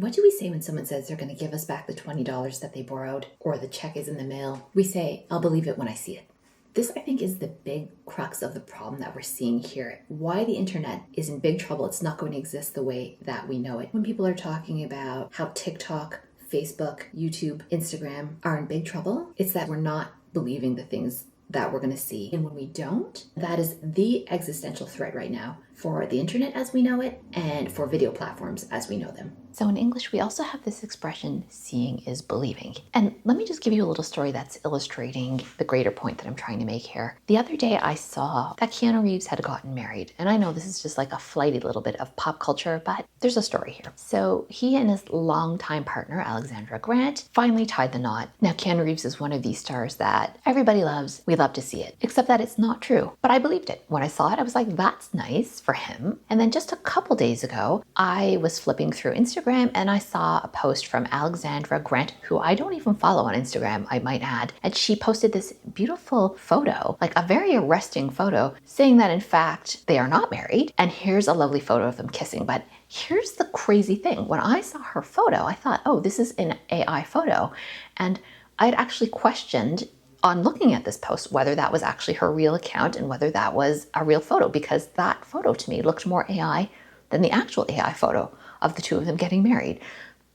What do we say when someone says they're going to give us back the $20 that they borrowed or the check is in the mail? We say, I'll believe it when I see it. This, I think, is the big crux of the problem that we're seeing here. Why the internet is in big trouble. It's not going to exist the way that we know it. When people are talking about how TikTok, Facebook, YouTube, Instagram are in big trouble, it's that we're not believing the things that we're going to see. And when we don't, that is the existential threat right now for the internet as we know it and for video platforms as we know them. So in English, we also have this expression, seeing is believing. And let me just give you a little story that's illustrating the greater point that I'm trying to make here. The other day I saw that Keanu Reeves had gotten married. And I know this is just like a flighty little bit of pop culture, but there's a story here. So he and his longtime partner, Alexandra Grant, finally tied the knot. Now, Keanu Reeves is one of these stars that everybody loves. We love to see it, except that it's not true. But I believed it. When I saw it, I was like, that's nice for him. And then just a couple days ago, I was flipping through Instagram and I saw a post from Alexandra Grant, who I don't even follow on Instagram, I might add. And she posted this beautiful photo, like a very arresting photo, saying that in fact they are not married. And here's a lovely photo of them kissing. But here's the crazy thing. When I saw her photo, I thought, oh, this is an AI photo. And I'd actually questioned on looking at this post whether that was actually her real account and whether that was a real photo, because that photo to me looked more AI than the actual AI photo of the two of them getting married.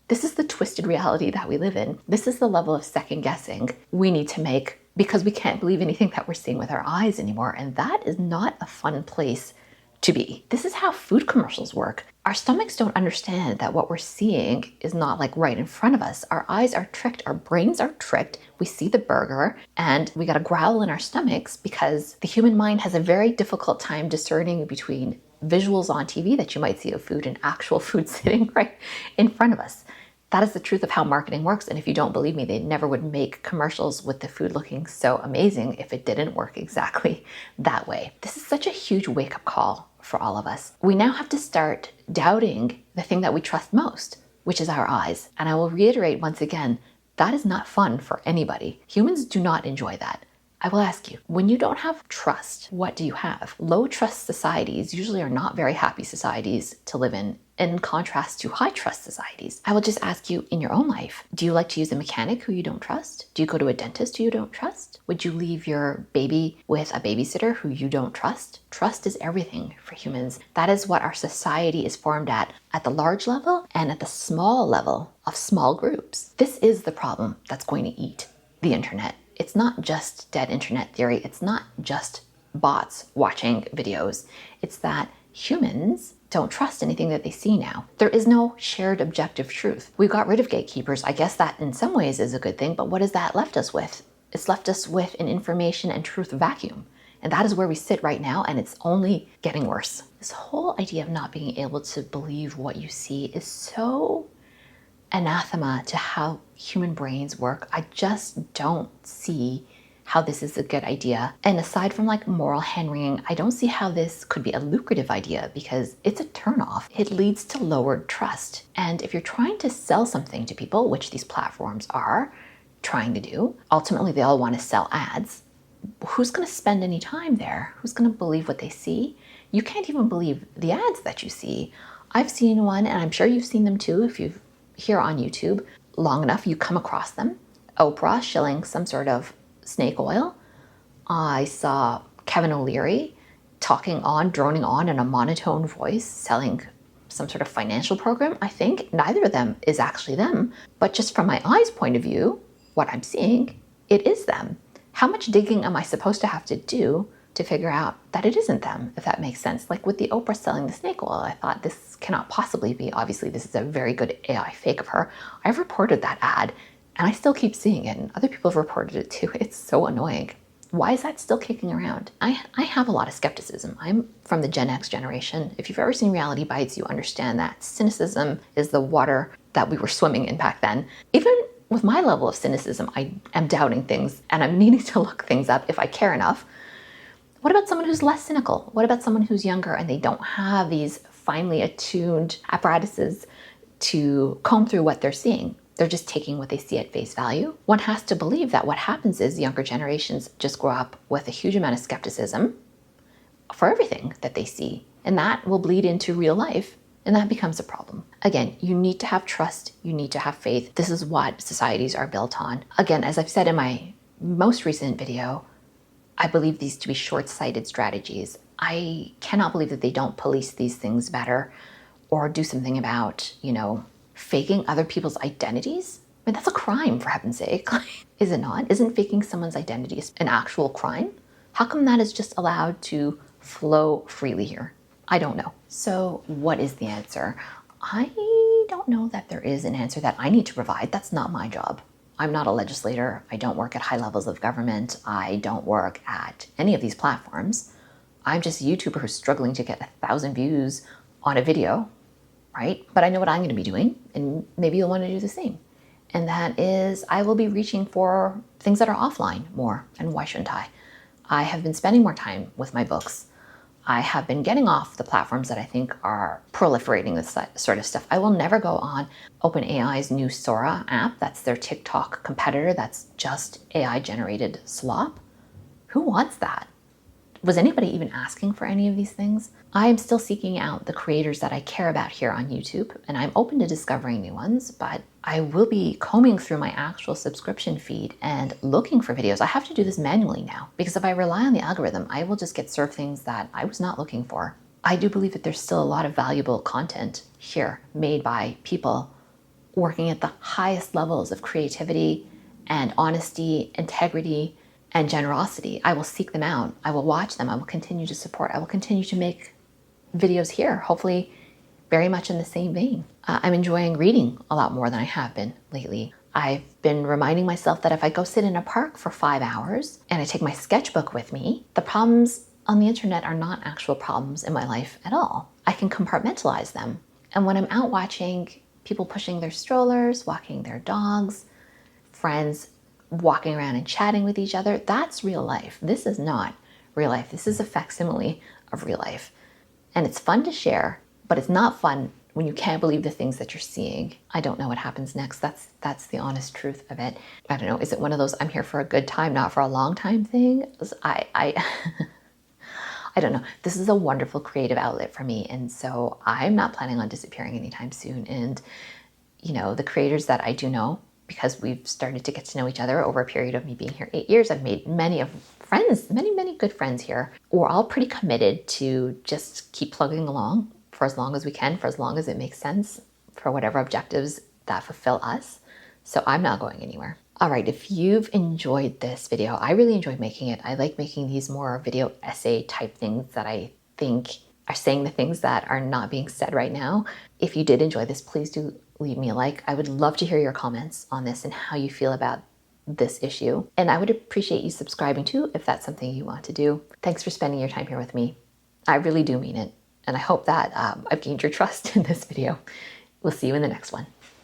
This is the twisted reality that we live in. This is the level of second guessing we need to make because we can't believe anything that we're seeing with our eyes anymore. And that is not a fun place to be. This is how food commercials work. Our stomachs don't understand that what we're seeing is not like right in front of us. Our eyes are tricked, our brains are tricked. We see the burger and we got a growl in our stomachs because the human mind has a very difficult time discerning between visuals on TV that you might see of food and actual food sitting right in front of us. That is the truth of how marketing works. And if you don't believe me, they never would make commercials with the food looking so amazing if it didn't work exactly that way. This is such a huge wake-up call for all of us. We now have to start doubting the thing that we trust most, which is our eyes. And I will reiterate once again, that is not fun for anybody. Humans do not enjoy that. I will ask you, when you don't have trust, what do you have? Low trust societies usually are not very happy societies to live in contrast to high trust societies. I will just ask you in your own life, do you like to use a mechanic who you don't trust? Do you go to a dentist who you don't trust? Would you leave your baby with a babysitter who you don't trust? Trust is everything for humans. That is what our society is formed at the large level and at the small level of small groups. This is the problem that's going to eat the internet. It's not just dead internet theory. It's not just bots watching videos. It's that humans don't trust anything that they see now. There is no shared objective truth. We got rid of gatekeepers. I guess that in some ways is a good thing, but what has that left us with? It's left us with an information and truth vacuum. And that is where we sit right now, and it's only getting worse. This whole idea of not being able to believe what you see is so anathema to how human brains work. I just don't see how this is a good idea. And aside from like moral hand-wringing, I don't see how this could be a lucrative idea because it's a turnoff. It leads to lowered trust. And if you're trying to sell something to people, which these platforms are trying to do, ultimately they all want to sell ads. Who's going to spend any time there? Who's going to believe what they see? You can't even believe the ads that you see. I've seen one, and I'm sure you've seen them too if you've here on YouTube long enough, you come across them. Oprah shilling some sort of snake oil. I saw Kevin O'Leary droning on in a monotone voice, selling some sort of financial program. I think neither of them is actually them, but just from my eyes point of view, what I'm seeing, it is them. How much digging am I supposed to have to do to figure out that it isn't them, if that makes sense? Like with the Oprah selling the snake oil, I thought this cannot possibly be. Obviously, this is a very good AI fake of her. I've reported that ad and I still keep seeing it, and other people have reported it too. It's so annoying. Why is that still kicking around? I have a lot of skepticism. I'm from the Gen X generation. If you've ever seen Reality Bites, you understand that cynicism is the water that we were swimming in back then. Even with my level of cynicism, I am doubting things and I'm needing to look things up if I care enough. What about someone who's less cynical? What about someone who's younger and they don't have these finely attuned apparatuses to comb through what they're seeing? They're just taking what they see at face value. One has to believe that what happens is younger generations just grow up with a huge amount of skepticism for everything that they see. And that will bleed into real life And that becomes a problem. Again, you need to have trust. You need to have faith. This is what societies are built on. Again, as I've said in my most recent video, I believe these to be short-sighted strategies. I cannot believe that they don't police these things better or do something about, faking other people's identities. I mean, that's a crime, for heaven's sake. Is it not? Isn't faking someone's identity an actual crime? How come that is just allowed to flow freely here? I don't know. So what is the answer? I don't know that there is an answer that I need to provide. That's not my job. I'm not a legislator. I don't work at high levels of government. I don't work at any of these platforms. I'm just a YouTuber who's struggling to get 1,000 views on a video, right? But I know what I'm going to be doing, and maybe you'll want to do the same. And that is, I will be reaching for things that are offline more. And why shouldn't I? I have been spending more time with my books. I have been getting off the platforms that I think are proliferating this sort of stuff. I will never go on OpenAI's new Sora app. That's their TikTok competitor. That's just AI-generated slop. Who wants that? Was anybody even asking for any of these things? I am still seeking out the creators that I care about here on YouTube, and I'm open to discovering new ones, but I will be combing through my actual subscription feed and looking for videos. I have to do this manually now, because if I rely on the algorithm, I will just get served things that I was not looking for. I do believe that there's still a lot of valuable content here made by people working at the highest levels of creativity and honesty, integrity, and generosity. I will seek them out. I will watch them. I will continue to support. I will continue to make videos here, hopefully very much in the same vein. I'm enjoying reading a lot more than I have been lately. I've been reminding myself that if I go sit in a park for 5 hours and I take my sketchbook with me, the problems on the internet are not actual problems in my life at all. I can compartmentalize them. And when I'm out watching people pushing their strollers, walking their dogs, friends walking around and chatting with each other, that's real life. This is not real life. This is a facsimile of real life. And it's fun to share, but it's not fun when you can't believe the things that you're seeing. I don't know what happens next. That's the honest truth of it. I don't know. Is it one of those I'm here for a good time, not for a long time thing? I don't know. This is a wonderful creative outlet for me. And so I'm not planning on disappearing anytime soon. And, the creators that I do know, because we've started to get to know each other over a period of me being here 8 years, I've made many good friends here. We're all pretty committed to just keep plugging along for as long as we can, for as long as it makes sense, for whatever objectives that fulfill us. So I'm not going anywhere. All right, if you've enjoyed this video, I really enjoyed making it. I like making these more video essay type things that I think are saying the things that are not being said right now. If you did enjoy this, please do leave me a like. I would love to hear your comments on this and how you feel about this issue. And I would appreciate you subscribing too, if that's something you want to do. Thanks for spending your time here with me. I really do mean it. And I hope that I've gained your trust in this video. We'll see you in the next one.